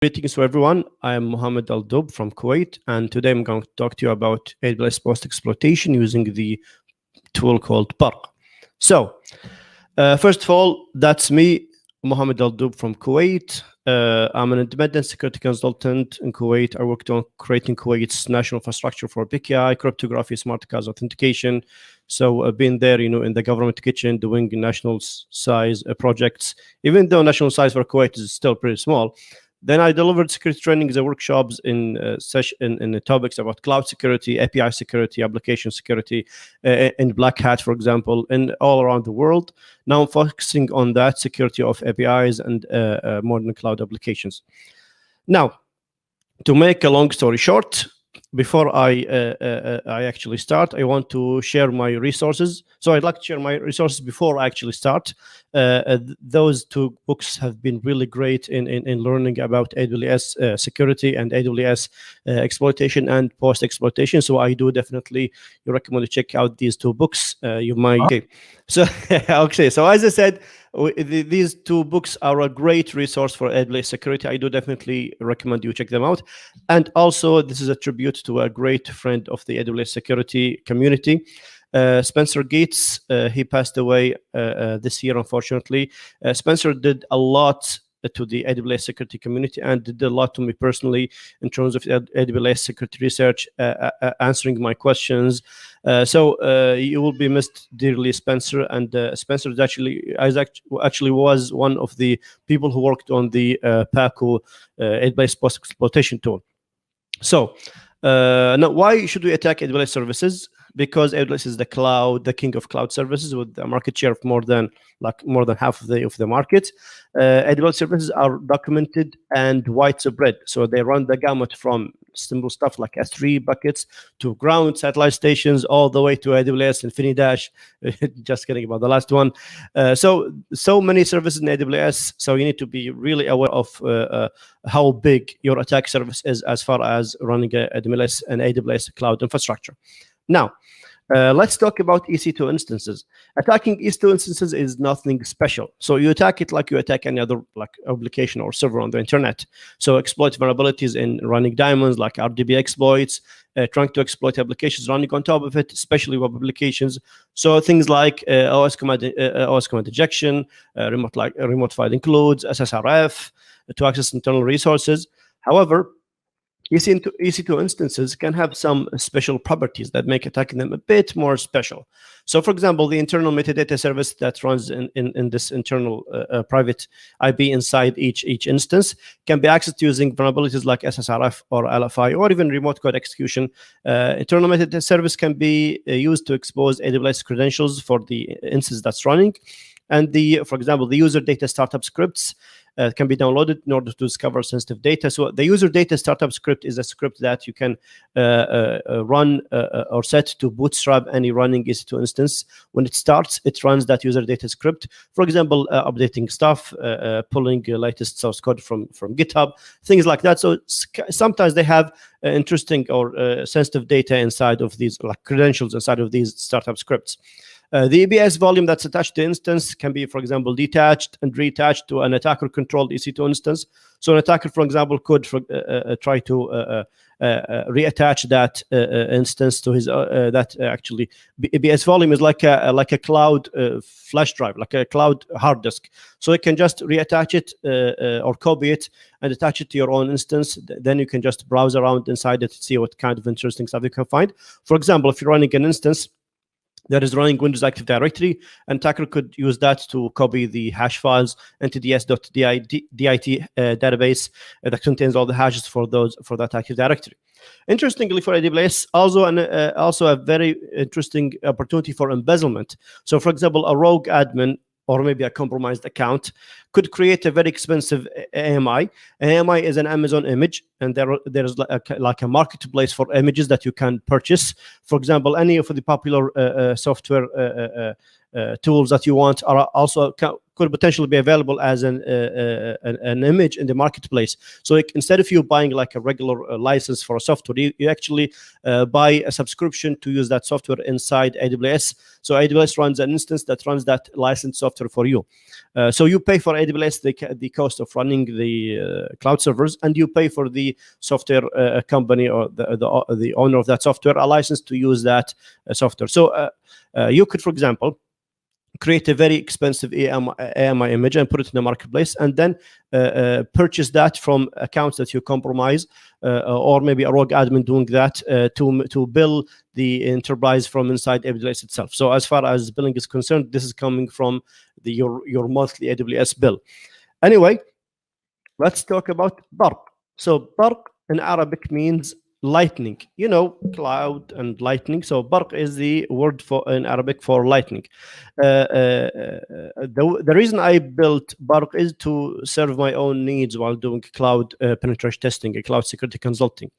Greetings to everyone. I am Mohammed Aldoub from Kuwait, and today I'm going to talk to you about AWS Post-Exploitation using the tool called Barq. So, first of all, that's me, Mohammed Aldoub from Kuwait. I'm an independent security consultant in Kuwait. I worked on creating Kuwait's national infrastructure for PKI, cryptography, smart cards authentication. So I've been there, in the government kitchen doing national size projects, even though national size for Kuwait is still pretty small. Then I delivered security trainings and workshops in the topics about cloud security, API security, application security, in Black Hat, for example, and all around the world. Now I'm focusing on that security of APIs and modern cloud applications. Now, to make a long story short, before I actually start, I want to share my resources. So I'd like to share my resources before I actually start. Those two books have been really great in learning about AWS security and AWS exploitation and post-exploitation. So I do definitely recommend to check out these two books. You might. Okay. So okay. So as I said, these two books are a great resource for AWS security. I do definitely recommend you check them out. And also, this is a tribute to a great friend of the AWS security community, Spencer Gates. He passed away this year, unfortunately. Spencer did a lot to the AWS security community and did a lot to me personally in terms of AWS security research, answering my questions. So you will be missed dearly, Spencer. And Spencer is actually was one of the people who worked on the PACO AWS post-exploitation tool. So now, why should we attack AWS services? Because AWS is the king of cloud services, with a market share of more than half of the market. AWS services are documented and widespread, so they run the gamut from simple stuff like S3 buckets to ground satellite stations, all the way to AWS InfiniDash. Just kidding about the last one. So many services in AWS. So you need to be really aware of how big your attack service is as far as running AWS and AWS cloud infrastructure. Now, let's talk about EC2 instances. Attacking EC2 instances is nothing special. So you attack it like you attack any other application or server on the internet. So exploit vulnerabilities in running daemons like RDB exploits, trying to exploit applications running on top of it, especially web applications. So things like OS command injection, remote file includes, SSRF to access internal resources. However, EC2 instances can have some special properties that make attacking them a bit more special. So, for example, the internal metadata service that runs in this internal private IP inside each instance can be accessed using vulnerabilities like SSRF or LFI or even remote code execution. Internal metadata service can be used to expose AWS credentials for the instance that's running. And for example, the user data startup scripts can be downloaded in order to discover sensitive data. So the user data startup script is a script that you can run or set to bootstrap any running EC2 instance. When it starts, it runs that user data script. For example, updating stuff, pulling latest source code from GitHub, things like that. So sometimes they have interesting or sensitive data inside of these, like credentials inside of these startup scripts. The EBS volume that's attached to the instance can be, for example, detached and reattached to an attacker-controlled EC2 instance. So an attacker, for example, could try to reattach that instance to his actually EBS volume is like a cloud flash drive, like a cloud hard disk. So you can just reattach it or copy it and attach it to your own instance. Then you can just browse around inside it to see what kind of interesting stuff you can find. For example, if you're running an instance that is running Windows Active Directory, an attacker could use that to copy the hash files into ds.dit database that contains all the hashes for that Active Directory. Interestingly, for AWS, also a very interesting opportunity for embezzlement. So, for example, a rogue admin or maybe a compromised account could create a very expensive AMI. AMI is an Amazon image, and there's like a marketplace for images that you can purchase. For example, any of the popular software tools that you want are also could potentially be available as an image in the marketplace. So instead of you buying like a regular license for a software, you actually buy a subscription to use that software inside AWS. So AWS runs an instance that runs that licensed software for you. So you pay for AWS the cost of running the cloud servers, and you pay for the software company or the owner of that software a license to use that software. So you could, for example, create a very expensive AMI image and put it in the marketplace, and then purchase that from accounts that you compromise, or maybe a rogue admin doing that to bill the enterprise from inside AWS itself. So as far as billing is concerned, this is coming from your monthly AWS bill. Anyway, let's talk about Barq. So Barq in Arabic means lightning, you know, cloud and lightning. So Barq is the word for in Arabic for lightning. The reason I built Barq is to serve my own needs while doing cloud penetration testing, cloud security consulting.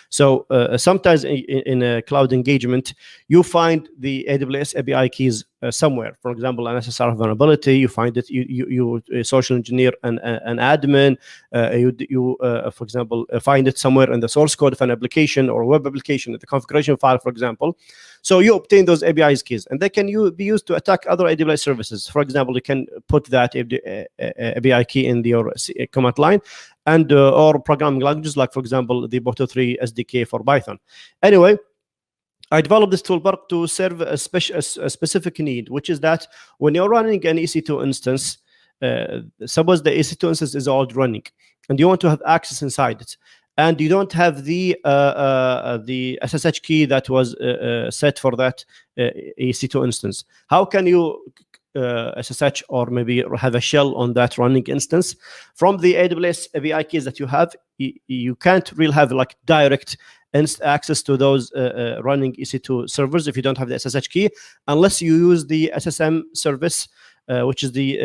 So sometimes in a cloud engagement, you find the AWS API keys somewhere. For example, an SSR vulnerability, you find it, you social engineer an admin, for example, find it somewhere in the source code of an application or a web application, the configuration file, for example. So you obtain those API keys, and they can be used to attack other AWS services. For example, you can put that API key in your command line, and or programming languages like, for example, the Boto3 SDK for Python. Anyway, I developed this tool Barq to serve a specific need, which is that when you're running an EC2 instance, suppose the EC2 instance is already running, and you want to have access inside it, and you don't have the SSH key that was set for that EC2 instance. How can you SSH or maybe have a shell on that running instance? From the AWS API keys that you have, you can't really have like direct access to those running EC2 servers if you don't have the SSH key, unless you use the SSM service, which is the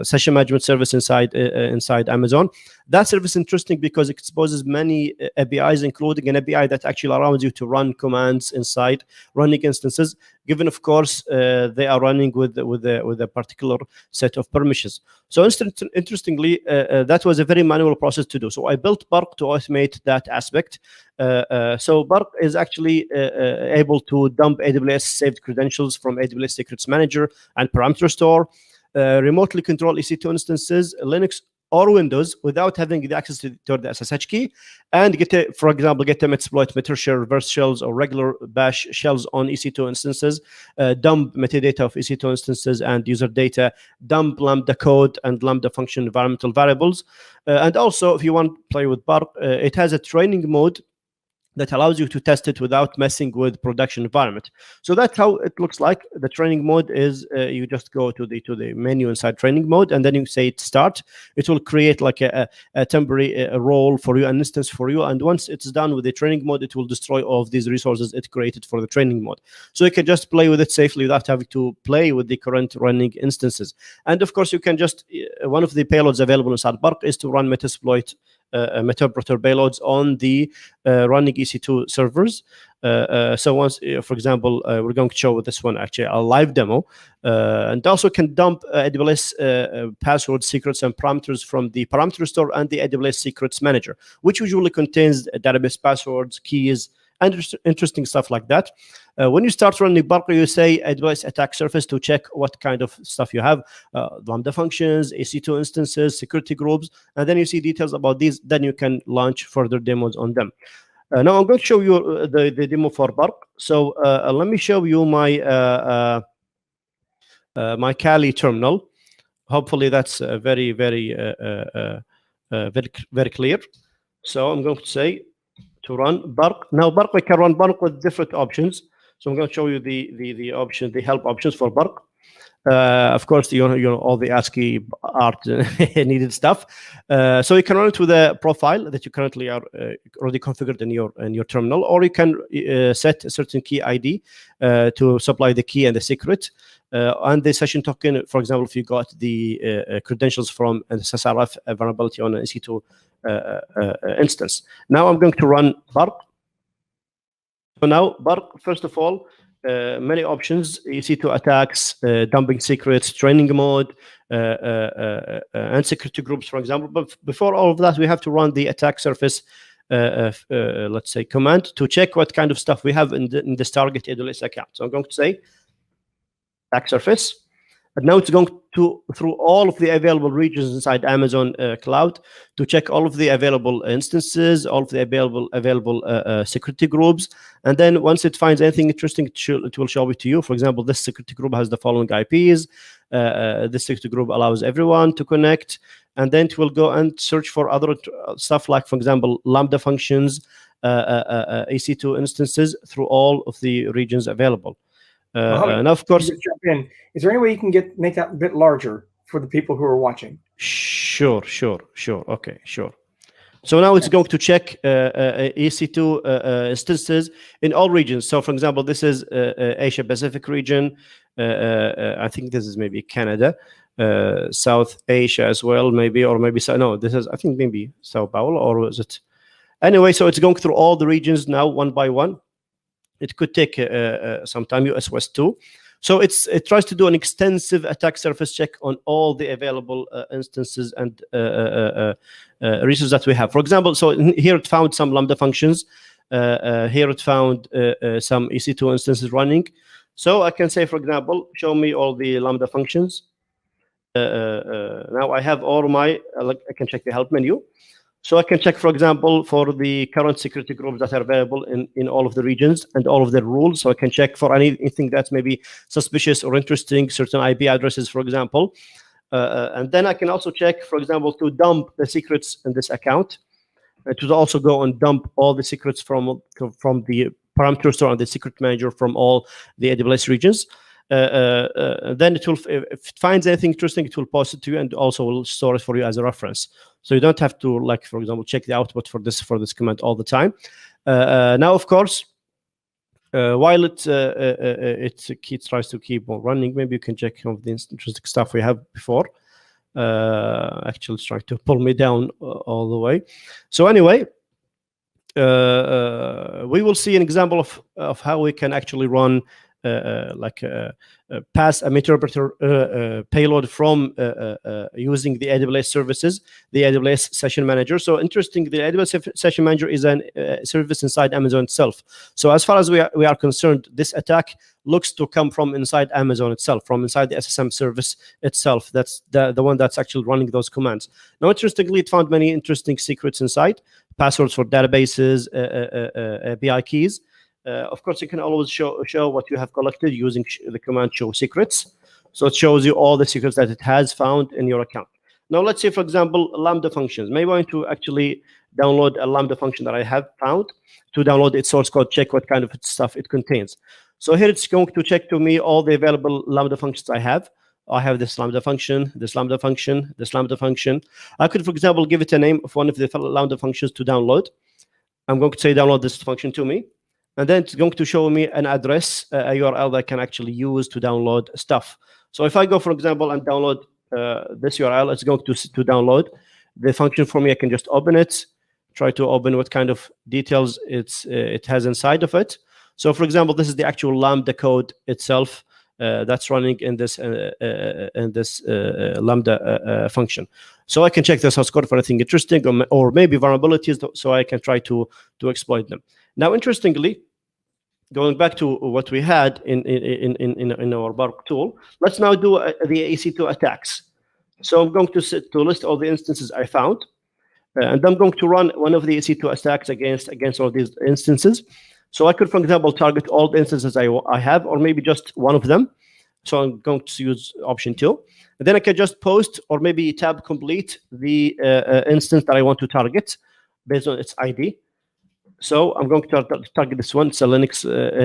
session management service inside Amazon. That service is interesting because it exposes many APIs, including an API that actually allows you to run commands inside running instances, given, of course, they are running with a particular set of permissions. So interestingly, that was a very manual process to do. So I built Barq to automate that aspect. So Barq is actually able to dump AWS saved credentials from AWS Secrets Manager and Parameter Store, remotely control EC2 instances, Linux or Windows, without having the access to the SSH key, and for example, get them exploit Metashare reverse shells or regular bash shells on EC2 instances, dump metadata of EC2 instances and user data, dump Lambda code and Lambda function environmental variables. And also, if you want to play with Barq, it has a training mode that allows you to test it without messing with production environment. So that's how it looks like. The training mode is you just go to the menu inside training mode, and then you say start. It will create like a temporary role for you, an instance for you, and once it's done with the training mode, it will destroy all of these resources it created for the training mode. So you can just play with it safely without having to play with the current running instances. And of course, you can just one of the payloads available inside Barq is to run Metasploit Metaoperator payloads on the running EC2 servers. So once, for example, we're going to show this one actually a live demo, and also can dump AWS password secrets and parameters from the parameter store and the AWS Secrets Manager, which usually contains database passwords, keys, and interesting stuff like that. When you start running Barq, you say AWS attack surface to check what kind of stuff you have, Lambda functions, EC2 instances, security groups, and then you see details about these. Then you can launch further demos on them. Now I'm going to show you the demo for Barq. So let me show you my my Kali terminal. Hopefully that's very clear. So I'm going to say to run Barq. Now Barq, we can run Barq with different options. So I'm going to show you the option, the help options for Barq. Of course, you know all the ASCII art needed stuff. So you can run it with a profile that you currently are already configured in your terminal, or you can set a certain key ID to supply the key and the secret. And the session token, for example, if you got the credentials from an SSRF vulnerability on an EC2 instance. Now I'm going to run Barq. So now Barq, first of all, many options, EC2 attacks, dumping secrets, training mode, and security groups, for example. But before all of that, we have to run the attack surface, let's say, command to check what kind of stuff we have in this target AWS account. So I'm going to say attack surface, and now it's going through all of the available regions inside Amazon Cloud to check all of the available instances, all of the available security groups, and then once it finds anything interesting, it will show it to you. For example, this security group has the following IPs. This security group allows everyone to connect, and then it will go and search for other stuff like, for example, Lambda functions, EC2 instances through all of the regions available. And of course, jump in. Is there any way you can make that a bit larger for the people who are watching? Sure. Okay, sure. So now it's going to check EC2 instances in all regions. So, for example, this is Asia Pacific region. I think this is maybe Canada, South Asia as well, maybe, or maybe no. This is, I think, maybe Sao Paulo, or is it? Anyway, so it's going through all the regions now, one by one. It could take some time, US West too. So it tries to do an extensive attack surface check on all the available instances and resources that we have. For example, so here it found some Lambda functions. Here it found some EC2 instances running. So I can say, for example, show me all the Lambda functions. Now I have all my, I can check the help menu. So I can check, for example, for the current security groups that are available in all of the regions and all of their rules. So I can check for anything that's maybe suspicious or interesting, certain IP addresses, for example. And then I can also check, for example, to dump the secrets in this account. It will also go and dump all the secrets from the parameter store and the secret manager from all the AWS regions. Then it will, if it finds anything interesting, it will post it to you and also will store it for you as a reference. So you don't have to, like, for example, check the output for this command all the time. Now, of course, while it tries to keep on running, maybe you can check some of the interesting stuff we have before. Actually, it's trying to pull me down all the way. So anyway, we will see an example of how we can actually run pass a interpreter payload from using the AWS services, the AWS Session Manager. So interesting, the AWS Session Manager is a service inside Amazon itself. So as far as we are concerned, this attack looks to come from inside Amazon itself, from inside the SSM service itself. That's the one that's actually running those commands. Now, interestingly, it found many interesting secrets inside, passwords for databases, API keys. Of course, you can always show what you have collected using the command show secrets. So it shows you all the secrets that it has found in your account. Now, let's say, for example, Lambda functions. Maybe I want to actually download a Lambda function that I have found. To download its source code, check what kind of stuff it contains. So here it's going to check to me all the available Lambda functions I have. I have this Lambda function, this Lambda function, this Lambda function. I could, for example, give it a name of one of the Lambda functions to download. I'm going to say download this function to me. And then it's going to show me an address, a URL that I can actually use to download stuff. So if I go, for example, and download this URL, it's going to download the function for me. I can just open it, try to open what kind of details it has inside of it. So, for example, this is the actual Lambda code itself that's running in this Lambda function. So I can check the source code for anything interesting or maybe vulnerabilities, so I can try to exploit them. Now, interestingly, going back to what we had in our Barq tool, let's now do the EC2 attacks. So I'm going to list all the instances I found, and I'm going to run one of the EC2 attacks against all these instances. So I could, for example, target all the instances I have, or maybe just one of them. So I'm going to use option 2. And then I can just post or maybe tab complete the instance that I want to target based on its ID. So I'm going to target this one. It's a Linux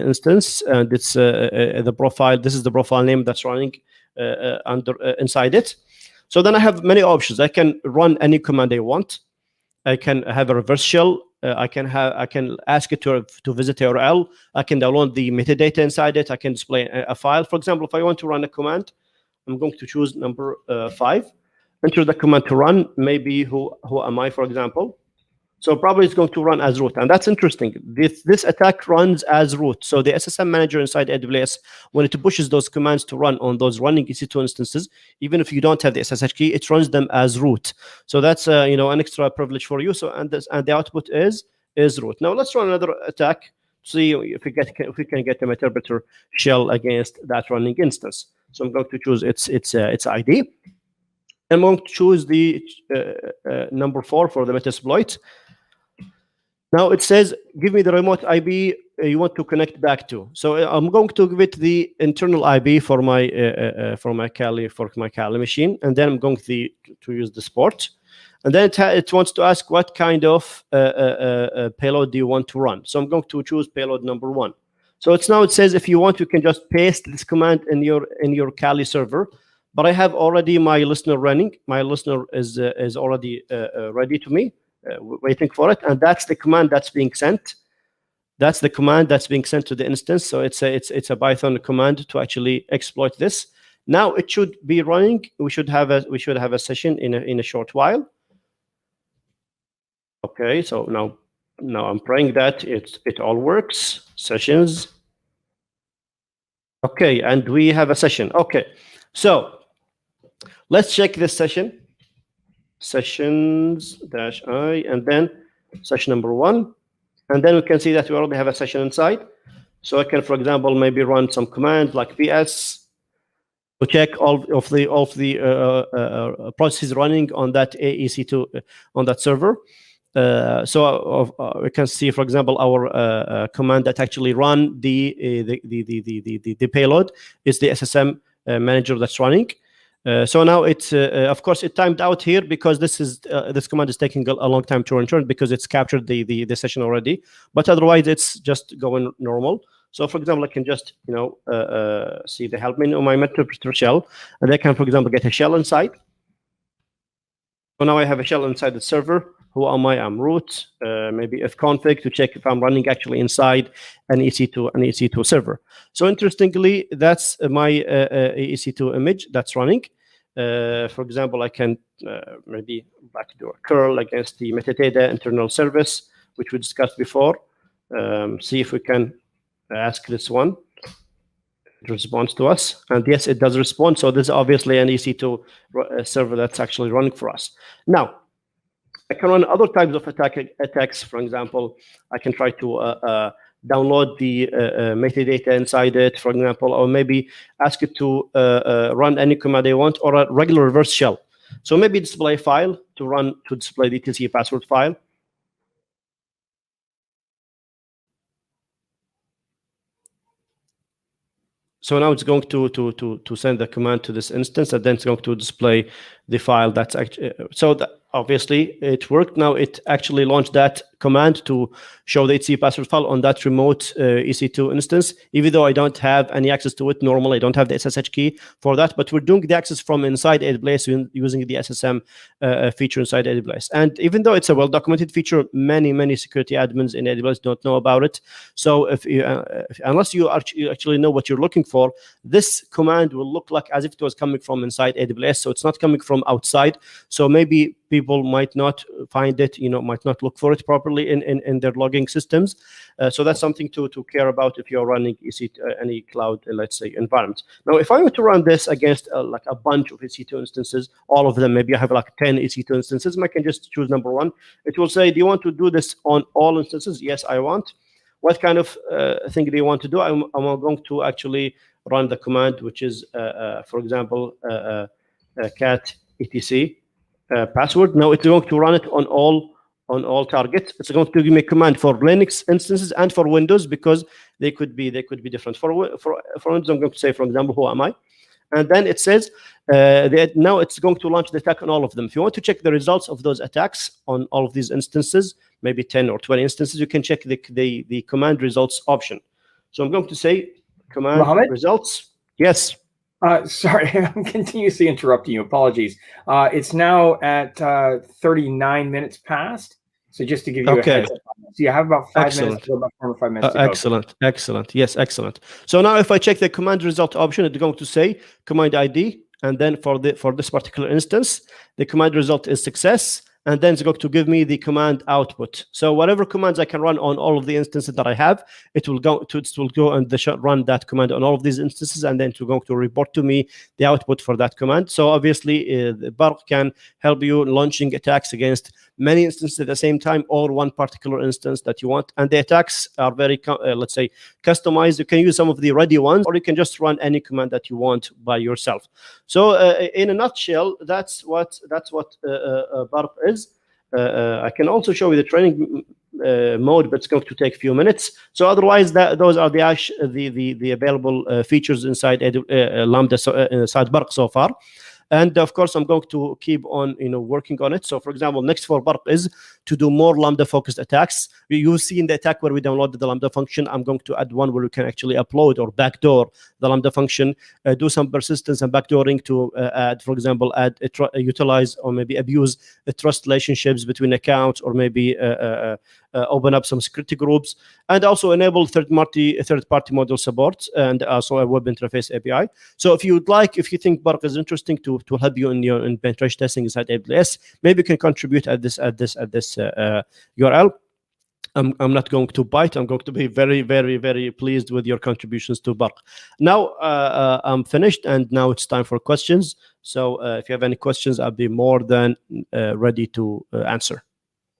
instance, and it's the profile. This is the profile name that's running inside it. So then I have many options. I can run any command I want. I can have a reverse shell. I can ask it to visit a URL. I can download the metadata inside it. I can display a file. For example, if I want to run a command, I'm going to choose number 5. Enter the command to run. Maybe who am I, for example. So probably it's going to run as root. And that's interesting. This attack runs as root. So the SSM manager inside AWS, when it pushes those commands to run on those running EC2 instances, even if you don't have the SSH key, it runs them as root. So that's an extra privilege for you. So and the output is root. Now let's run another attack. See if we can get a interpreter shell against that running instance. So I'm going to choose its ID. I'm going to choose the number 4 for the Metasploit. Now it says, give me the remote IP you want to connect back to. So I'm going to give it the internal IP for my Kali machine, and then I'm going to use the port. And then it wants to ask what kind of payload do you want to run. So I'm going to choose payload number 1. So it says if you want, you can just paste this command in your Kali server. But I have already my listener running. My listener is already ready to me, waiting for it, and that's the command that's being sent. That's the command that's being sent to the instance. So it's a Python command to actually exploit this. Now it should be running. We should have a session in a short while. Okay, so now I'm praying that it all works. Sessions. Okay, and we have a session. Okay, so let's check this session. Sessions-i, and then session number 1. And then we can see that we already have a session inside. So I can, for example, maybe run some commands like ps to check all of the processes running on that EC2 on that server. So we can see, for example, our command that actually run the payload is the SSM manager that's running. So now it's of course it timed out here because this command is taking a long time to return because it's captured the session already. But otherwise, it's just going normal. So for example, I can just see the help menu on my Meterpreter shell, and I can, for example, get a shell inside. So now I have a shell inside the server. Who am I? I'm root. Maybe ifconfig to check if I'm running actually inside an EC2 server. So interestingly, that's my EC2 image that's running. For example, I can maybe backdoor curl against the metadata internal service, which we discussed before. See if we can ask this one. It responds to us, and yes, it does respond. So this is obviously an EC2 server that's actually running for us. Now, I can run other types of attacks. For example, I can try to download the metadata inside it, for example, or maybe ask it to run any command I want, or a regular reverse shell. So maybe display file to display the TCP password file. So now it's going to send the command to this instance, and then it's going to display the file that's actually. So that obviously it worked. Now it actually launched that command to show the TCP password file on that remote EC2 instance. Even though I don't have any access to it normally, I don't have the SSH key for that. But we're doing the access from inside AWS using the SSM feature inside AWS. And even though it's a well-documented feature, many security admins in AWS don't know about it. So unless you actually know what you're looking for, this command will look like as if it was coming from inside AWS. So it's not coming from outside. So maybe people might not find it, might not look for it properly in their logging systems. So that's something to care about if you're running any cloud, let's say, environment. Now, if I were to run this against like a bunch of EC2 instances, all of them, maybe I have like 10 EC2 instances, I can just choose number 1. It will say, do you want to do this on all instances? Yes, I want. What kind of thing do you want to do? I'm going to actually run the command, which is, for example, cat etc password. Now it's going to run it on all targets. It's going to give me a command for Linux instances and for Windows because they could be different. For Windows, I'm going to say, for example, who am I? And then it says now it's going to launch the attack on all of them. If you want to check the results of those attacks on all of these instances, maybe 10 or 20 instances, you can check the command results option. So I'm going to say command Mohammed? Results. Yes. Sorry, I'm continuously interrupting you. Apologies. It's now at 39 minutes past. So just to give you a heads up. So you have about 5 minutes to go, about 4 or 5 minutes to go. Excellent. Yes, excellent. So now if I check the command result option, it's going to say command ID, and then for this particular instance, the command result is success, and then it's going to give me the command output. So whatever commands I can run on all of the instances that I have, it will go and run that command on all of these instances, and then it's going to report to me the output for that command. So obviously, Barq can help you launching attacks against many instances at the same time or one particular instance that you want. And the attacks are very, let's say, customized. You can use some of the ready ones, or you can just run any command that you want by yourself. So in a nutshell, that's what Barq is. I can also show you the training mode, but it's going to take a few minutes. So otherwise, those are the available features inside Lambda inside Barq so far. And of course, I'm going to keep on, working on it. So, for example, next for Barq is to do more Lambda-focused attacks. You see in the attack where we downloaded the Lambda function, I'm going to add one where we can actually upload or backdoor the Lambda function, do some persistence and backdooring to add, for example, utilize or maybe abuse the trust relationships between accounts, or maybe open up some security groups, and also enable third-party module support, and also a web interface API. So if you think Barq is interesting to help you in penetration testing inside AWS, maybe you can contribute at this URL. I'm not going to bite. I'm going to be very, very, very pleased with your contributions to Barq. Now I'm finished, and now it's time for questions. So if you have any questions, I'll be more than ready to answer.